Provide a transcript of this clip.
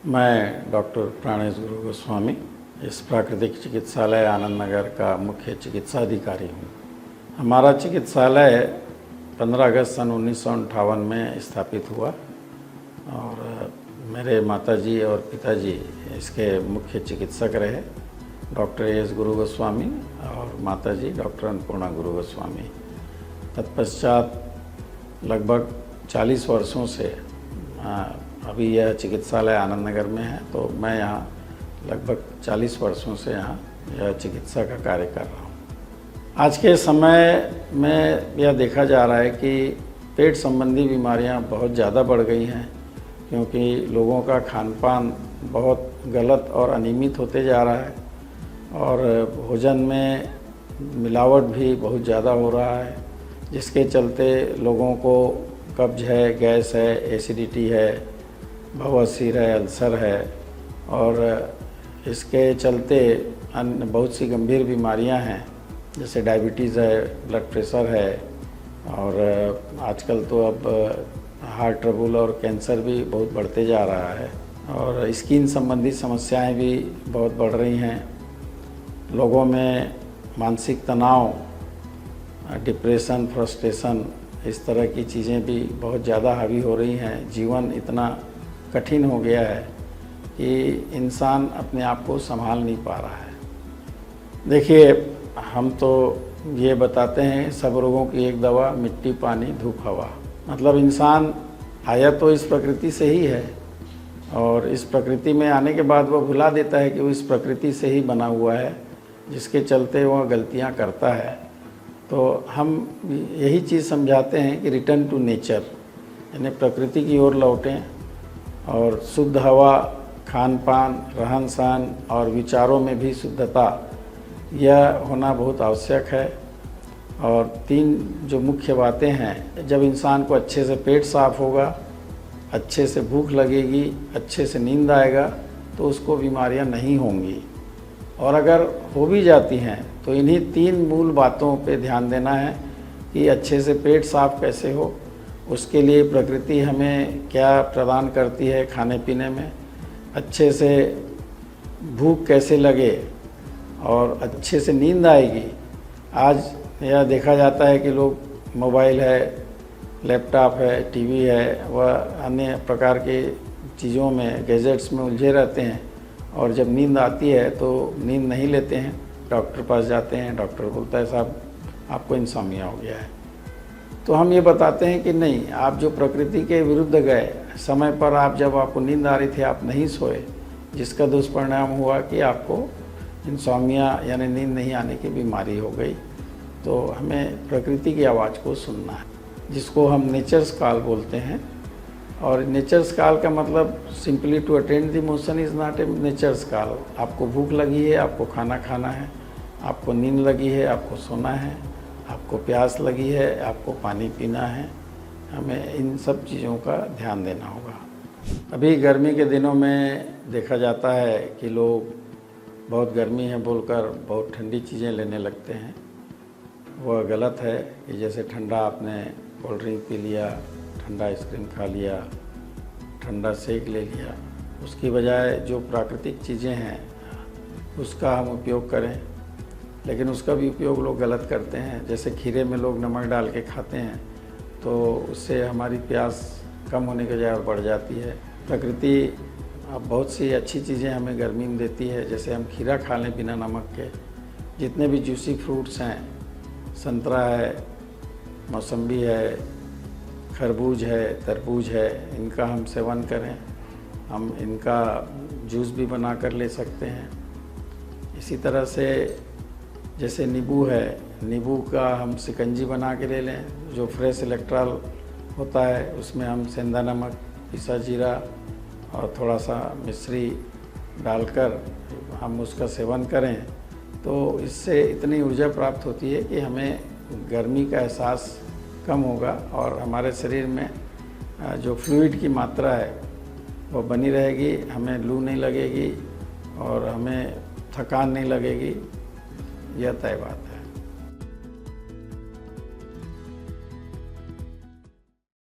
मैं डॉक्टर प्राणेश गुरु गोस्वामी इस प्राकृतिक चिकित्सालय आनंद नगर का मुख्य चिकित्सा अधिकारी हूँ। हमारा चिकित्सालय 15 अगस्त सन 1958 में स्थापित हुआ और मेरे माताजी और पिताजी इसके मुख्य चिकित्सक रहे, डॉक्टर एस गुरु गोस्वामी और माताजी डॉक्टर अन्नपूर्णा गुरु गोस्वामी। तत्पश्चात लगभग 40 वर्षों से अभी यह चिकित्सालय आनंद नगर में है, तो मैं यहाँ लगभग 40 वर्षों से यहाँ यह चिकित्सा का कार्य कर रहा हूँ। आज के समय में यह देखा जा रहा है कि पेट संबंधी बीमारियाँ बहुत ज़्यादा बढ़ गई हैं, क्योंकि लोगों का खान पान बहुत गलत और अनियमित होते जा रहा है और भोजन में मिलावट भी बहुत ज़्यादा हो रहा है, जिसके चलते लोगों को कब्ज है, गैस है, एसिडिटी है, बवासीर है, अल्सर है और इसके चलते अन्य बहुत सी गंभीर बीमारियां हैं, जैसे डायबिटीज़ है, ब्लड प्रेशर है और आजकल तो अब हार्ट ट्रबल और कैंसर भी बहुत बढ़ते जा रहा है और स्किन संबंधी समस्याएं भी बहुत बढ़ रही हैं। लोगों में मानसिक तनाव, डिप्रेशन, फ्रस्ट्रेशन, इस तरह की चीज़ें भी बहुत ज़्यादा हावी हो रही हैं। जीवन इतना कठिन हो गया है कि इंसान अपने आप को संभाल नहीं पा रहा है। देखिए, हम तो ये बताते हैं सब रोगों की एक दवा, मिट्टी, पानी, धूप, हवा। मतलब इंसान आया तो इस प्रकृति से ही है और इस प्रकृति में आने के बाद वह भुला देता है कि वो इस प्रकृति से ही बना हुआ है, जिसके चलते वह गलतियां करता है। तो हम यही चीज़ समझाते हैं कि रिटर्न टू नेचर, यानी प्रकृति की ओर लौटें और शुद्ध हवा, खान पान, रहन सहन और विचारों में भी शुद्धता, यह होना बहुत आवश्यक है। और 3 जो मुख्य बातें हैं, जब इंसान को अच्छे से पेट साफ होगा, अच्छे से भूख लगेगी, अच्छे से नींद आएगा, तो उसको बीमारियां नहीं होंगी। और अगर हो भी जाती हैं तो इन्हीं 3 मूल बातों पे ध्यान देना है कि अच्छे से पेट साफ कैसे हो, उसके लिए प्रकृति हमें क्या प्रदान करती है खाने पीने में, अच्छे से भूख कैसे लगे और अच्छे से नींद आएगी। आज यह देखा जाता है कि लोग मोबाइल है, लैपटॉप है, टीवी है, वह अन्य प्रकार के चीज़ों में, गैजेट्स में उलझे रहते हैं और जब नींद आती है तो नींद नहीं लेते हैं, डॉक्टर पास जाते हैं, डॉक्टर बोलता है साहब आपको इंसोम्निया हो गया है। तो हम ये बताते हैं कि नहीं, आप जो प्रकृति के विरुद्ध गए, समय पर आप जब आपको नींद आ रही थी आप नहीं सोए, जिसका दुष्परिणाम हुआ कि आपको इंसोम्निया यानी नींद नहीं आने की बीमारी हो गई। तो हमें प्रकृति की आवाज़ को सुनना है, जिसको हम नेचर्स कॉल बोलते हैं। और नेचर्स कॉल का मतलब simply to attend the motion is not a nature's call. आपको भूख लगी है, आपको खाना खाना है, आपको नींद लगी है, आपको सोना है, आपको प्यास लगी है, आपको पानी पीना है। हमें इन सब चीज़ों का ध्यान देना होगा। अभी गर्मी के दिनों में देखा जाता है कि लोग बहुत गर्मी है बोलकर बहुत ठंडी चीज़ें लेने लगते हैं। वह गलत है कि जैसे ठंडा आपने कोल्ड ड्रिंक पी लिया, ठंडा आइसक्रीम खा लिया, ठंडा शेक ले लिया, उसकी बजाय जो प्राकृतिक चीज़ें हैं उसका हम उपयोग करें। लेकिन उसका भी उपयोग लोग गलत करते हैं। जैसे खीरे में लोग नमक डाल के खाते हैं, तो उससे हमारी प्यास कम होने के बजाय और बढ़ जाती है। प्रकृति अब बहुत सी अच्छी चीज़ें हमें गर्मी में देती है, जैसे हम खीरा खा लें बिना नमक के। जितने भी जूसी फ्रूट्स हैं, संतरा है, मौसम्बी है, खरबूज है, तरबूज है, इनका हम सेवन करें। हम इनका जूस भी बना कर ले सकते हैं। इसी तरह से जैसे नींबू है, नींबू का हम शिकंजी बना के ले लें, जो फ्रेश इलेक्ट्रॉल होता है उसमें हम सेंधा नमक, पिसा जीरा और थोड़ा सा मिश्री डालकर हम उसका सेवन करें, तो इससे इतनी ऊर्जा प्राप्त होती है कि हमें गर्मी का एहसास कम होगा और हमारे शरीर में जो फ्लूइड की मात्रा है वो बनी रहेगी, हमें लू नहीं लगेगी और हमें थकान नहीं लगेगी। यह तय बात है।